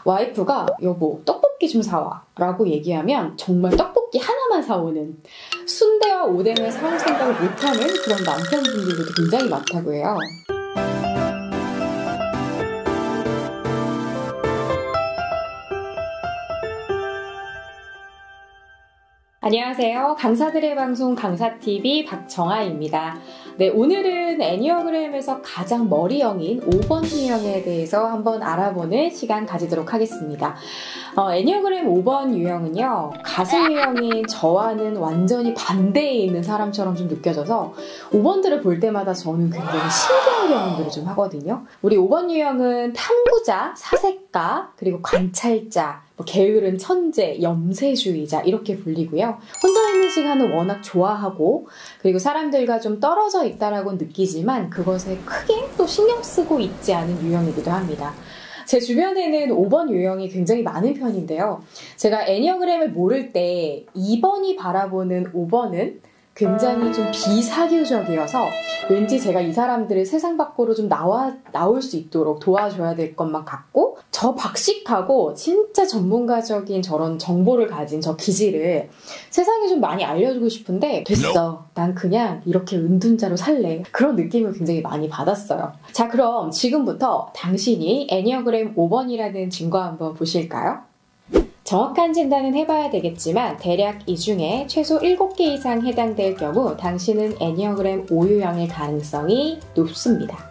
와이프가 여보 떡볶이 좀 사와 라고 얘기하면 정말 떡볶이 하나만 사오는, 순대와 오뎅을 사올 생각을 못하는 그런 남편분들도 굉장히 많다고 해요. 안녕하세요. 강사들의 방송 강사TV 박정아입니다. 네, 오늘은 애니어그램에서 가장 머리형인 5번 유형에 대해서 한번 알아보는 시간 가지도록 하겠습니다. 애니어그램 5번 유형은요, 가슴 유형인 저와는 완전히 반대에 있는 사람처럼 좀 느껴져서 5번들을 볼 때마다 저는 굉장히 신기한 경험들을 좀 하거든요. 우리 5번 유형은 탐구자, 사색가, 그리고 관찰자, 게으른 천재, 염세주의자 이렇게 불리고요. 혼자 있는 시간을 워낙 좋아하고, 그리고 사람들과 좀 떨어져 있다라고 느끼지만 그것에 크게 또 신경 쓰고 있지 않은 유형이기도 합니다. 제 주변에는 5번 유형이 굉장히 많은 편인데요. 제가 애니어그램을 모를 때 2번이 바라보는 5번은 굉장히 좀 비사교적이어서 왠지 제가 이 사람들을 세상 밖으로 좀 나올 수 있도록 도와줘야 될 것만 같고, 저 박식하고 진짜 전문가적인 저런 정보를 가진 저 기질을 세상에 좀 많이 알려주고 싶은데, 됐어, 난 그냥 이렇게 은둔자로 살래, 그런 느낌을 굉장히 많이 받았어요. 자, 그럼 지금부터 당신이 애니어그램 5번이라는 증거 한번 보실까요? 정확한 진단은 해봐야 되겠지만 대략 이 중에 최소 7개 이상 해당될 경우 당신은 애니어그램 5유형일 가능성이 높습니다.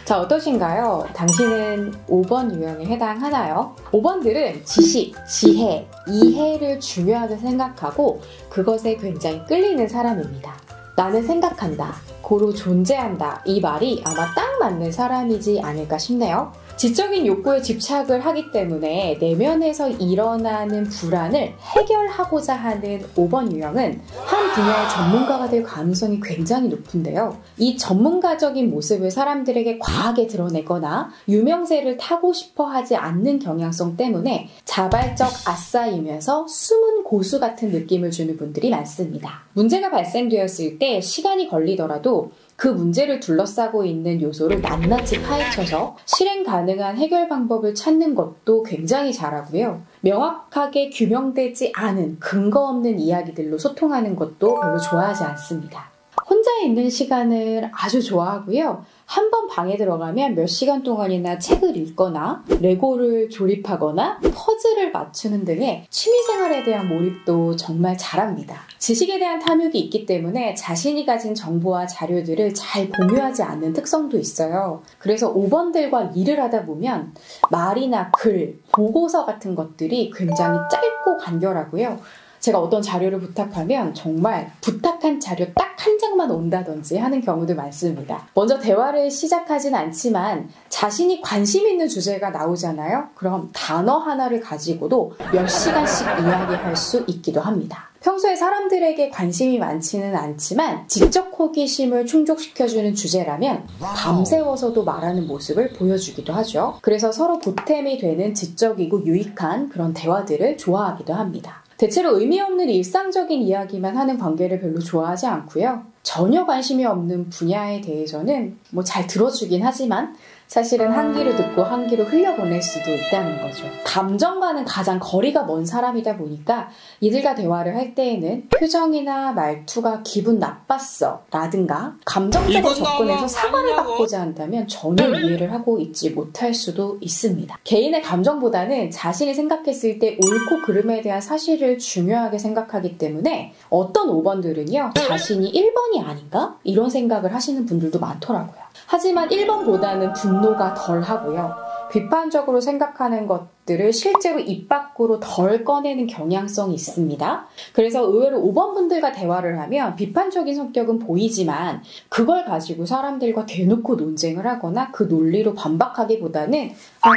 자, 어떠신가요? 당신은 5번 유형에 해당하나요? 5번들은 지식, 지혜, 이해를 중요하게 생각하고 그것에 굉장히 끌리는 사람입니다. 나는 생각한다, 고로 존재한다, 이 말이 아마 딱 맞는 사람이지 않을까 싶네요. 지적인 욕구에 집착을 하기 때문에 내면에서 일어나는 불안을 해결하고자 하는 5번 유형은 한 분야의 전문가가 될 가능성이 굉장히 높은데요. 이 전문가적인 모습을 사람들에게 과하게 드러내거나 유명세를 타고 싶어 하지 않는 경향성 때문에 자발적 아싸이면서 숨은 고수 같은 느낌을 주는 분들이 많습니다. 문제가 발생되었을 때 시간이 걸리더라도 그 문제를 둘러싸고 있는 요소를 낱낱이 파헤쳐서 실행 가능한 해결 방법을 찾는 것도 굉장히 잘하고요. 명확하게 규명되지 않은 근거 없는 이야기들로 소통하는 것도 별로 좋아하지 않습니다. 혼자 있는 시간을 아주 좋아하고요. 한 번 방에 들어가면 몇 시간 동안이나 책을 읽거나 레고를 조립하거나 퍼즐을 맞추는 등의 취미생활에 대한 몰입도 정말 잘합니다. 지식에 대한 탐욕이 있기 때문에 자신이 가진 정보와 자료들을 잘 공유하지 않는 특성도 있어요. 그래서 5번들과 일을 하다 보면 말이나 글, 보고서 같은 것들이 굉장히 짧고 간결하고요. 제가 어떤 자료를 부탁하면 정말 부탁한 자료 딱 한 장만 온다든지 하는 경우도 많습니다. 먼저 대화를 시작하진 않지만 자신이 관심 있는 주제가 나오잖아요. 그럼 단어 하나를 가지고도 몇 시간씩 이야기할 수 있기도 합니다. 평소에 사람들에게 관심이 많지는 않지만 지적 호기심을 충족시켜주는 주제라면 밤새워서도 말하는 모습을 보여주기도 하죠. 그래서 서로 보탬이 되는 지적이고 유익한 그런 대화들을 좋아하기도 합니다. 대체로 의미 없는 일상적인 이야기만 하는 관계를 별로 좋아하지 않고요. 전혀 관심이 없는 분야에 대해서는 잘 들어주긴 하지만 사실은 한 귀로 듣고 한 귀로 흘려보낼 수도 있다는 거죠. 감정과는 가장 거리가 먼 사람이다 보니까 이들과 대화를 할 때에는 표정이나 말투가 기분 나빴어 라든가 감정적으로 접근해서 사과를 받고자 한다면 전혀 이해를 하고 있지 못할 수도 있습니다. 개인의 감정보다는 자신이 생각했을 때 옳고 그름에 대한 사실을 중요하게 생각하기 때문에 어떤 5번들은요, 자신이 1번이 아닌가? 이런 생각을 하시는 분들도 많더라고요. 하지만 1번보다는 분노가 덜 하고요. 비판적으로 생각하는 것들을 실제로 입 밖으로 덜 꺼내는 경향성이 있습니다. 그래서 의외로 5번 분들과 대화를 하면 비판적인 성격은 보이지만 그걸 가지고 사람들과 대놓고 논쟁을 하거나 그 논리로 반박하기보다는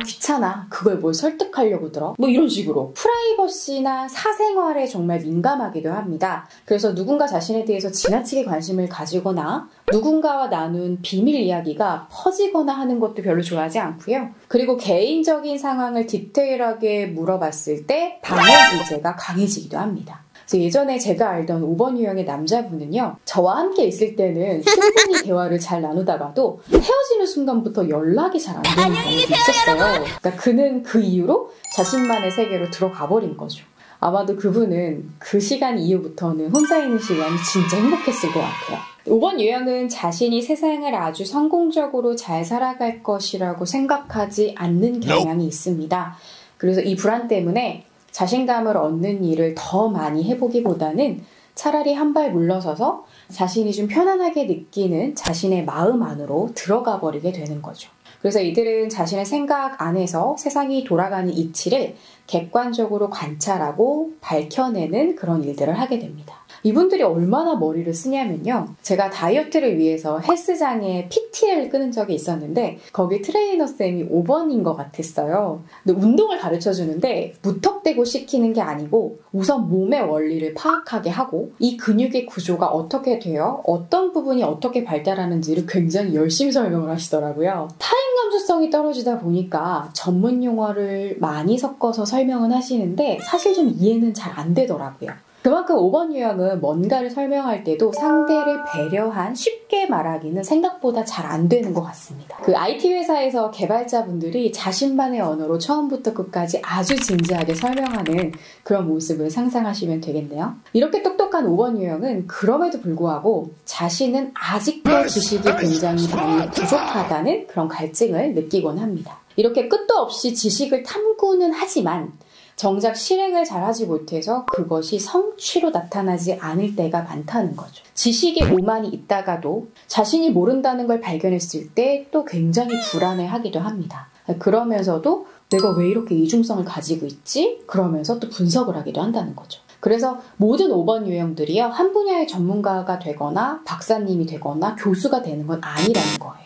귀찮아, 그걸 뭘 설득하려고 들어? 이런 식으로 프라이버시나 사생활에 정말 민감하기도 합니다. 그래서 누군가 자신에 대해서 지나치게 관심을 가지거나 누군가와 나눈 비밀 이야기가 퍼지거나 하는 것도 별로 좋아하지 않고요. 그리고 개인적인 상황을 디테일하게 물어봤을 때 방어 기제가 강해지기도 합니다. 예전에 제가 알던 5번 유형의 남자분은요, 저와 함께 있을 때는 충분히 대화를 잘 나누다가도 헤어지는 순간부터 연락이 잘 안 되는 경우도 있었어요. 그러니까 그는 그 이후로 자신만의 세계로 들어가 버린 거죠. 아마도 그분은 그 시간 이후부터는 혼자 있는 시간이 진짜 행복했을 것 같아요. 5번 유형은 자신이 세상을 아주 성공적으로 잘 살아갈 것이라고 생각하지 않는 경향이 있습니다. 그래서 이 불안 때문에 자신감을 얻는 일을 더 많이 해보기보다는 차라리 한 발 물러서서 자신이 좀 편안하게 느끼는 자신의 마음 안으로 들어가 버리게 되는 거죠. 그래서 이들은 자신의 생각 안에서 세상이 돌아가는 이치를 객관적으로 관찰하고 밝혀내는 그런 일들을 하게 됩니다. 이분들이 얼마나 머리를 쓰냐면요. 제가 다이어트를 위해서 헬스장에 PT를 끄는 적이 있었는데 거기 트레이너 쌤이 5번인 것 같았어요. 근데 운동을 가르쳐 주는데 무턱대고 시키는 게 아니고 우선 몸의 원리를 파악하게 하고 이 근육의 구조가 어떻게 되어 어떤 부분이 어떻게 발달하는지를 굉장히 열심히 설명을 하시더라고요. 타인 감수성이 떨어지다 보니까 전문 용어를 많이 섞어서 설명은 하시는데 사실 좀 이해는 잘 안 되더라고요. 그만큼 5번 유형은 뭔가를 설명할 때도 상대를 배려한 쉽게 말하기는 생각보다 잘 안 되는 것 같습니다. 그 IT 회사에서 개발자분들이 자신만의 언어로 처음부터 끝까지 아주 진지하게 설명하는 그런 모습을 상상하시면 되겠네요. 이렇게 똑똑한 5번 유형은 그럼에도 불구하고 자신은 아직도 지식이 굉장히 많이 부족하다는 그런 갈증을 느끼곤 합니다. 이렇게 끝도 없이 지식을 탐구는 하지만 정작 실행을 잘하지 못해서 그것이 성취로 나타나지 않을 때가 많다는 거죠. 지식의 오만이 있다가도 자신이 모른다는 걸 발견했을 때 또 굉장히 불안해하기도 합니다. 그러면서도 내가 왜 이렇게 이중성을 가지고 있지? 그러면서 또 분석을 하기도 한다는 거죠. 그래서 모든 5번 유형들이요, 한 분야의 전문가가 되거나 박사님이 되거나 교수가 되는 건 아니라는 거예요.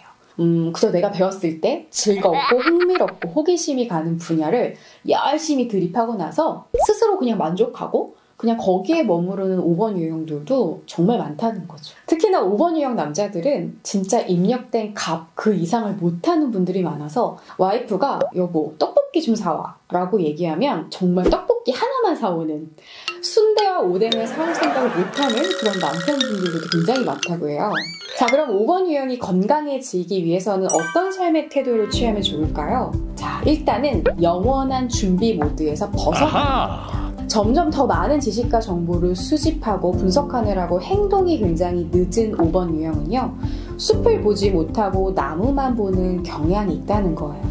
그저 내가 배웠을 때 즐겁고 흥미롭고 호기심이 가는 분야를 열심히 드립하고 나서 스스로 그냥 만족하고 그냥 거기에 머무르는 5번 유형들도 정말 많다는 거죠. 특히나 5번 유형 남자들은 진짜 입력된 값 그 이상을 못하는 분들이 많아서 와이프가 여보 떡볶이 좀 사와 라고 얘기하면 정말 떡볶이 하나만 사오는, 순대와 오뎅을 사올 생각을 못하는 그런 남편분들도 굉장히 많다고 해요. 자, 그럼 5번 유형이 건강해지기 위해서는 어떤 삶의 태도를 취하면 좋을까요? 자, 일단은 영원한 준비 모드에서 벗어납니다. 점점 더 많은 지식과 정보를 수집하고 분석하느라고 행동이 굉장히 늦은 5번 유형은요, 숲을 보지 못하고 나무만 보는 경향이 있다는 거예요.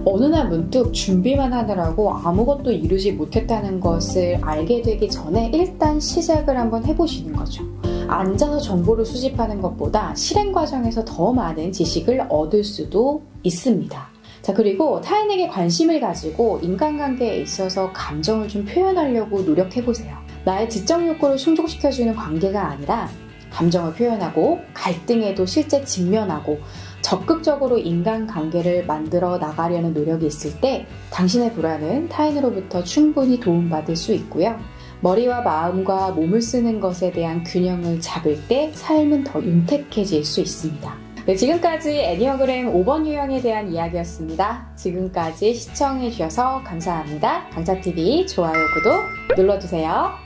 어느 날 문득 준비만 하느라고 아무것도 이루지 못했다는 것을 알게 되기 전에 일단 시작을 한번 해보시는 거죠. 앉아서 정보를 수집하는 것보다 실행 과정에서 더 많은 지식을 얻을 수도 있습니다. 자, 그리고 타인에게 관심을 가지고 인간관계에 있어서 감정을 좀 표현하려고 노력해보세요. 나의 지적 욕구를 충족시켜주는 관계가 아니라 감정을 표현하고 갈등에도 실제 직면하고 적극적으로 인간관계를 만들어 나가려는 노력이 있을 때 당신의 불안은 타인으로부터 충분히 도움받을 수 있고요. 머리와 마음과 몸을 쓰는 것에 대한 균형을 잡을 때 삶은 더 윤택해질 수 있습니다. 네, 지금까지 애니어그램 5번 유형에 대한 이야기였습니다. 지금까지 시청해주셔서 감사합니다. 강사TV 좋아요, 구독 눌러주세요.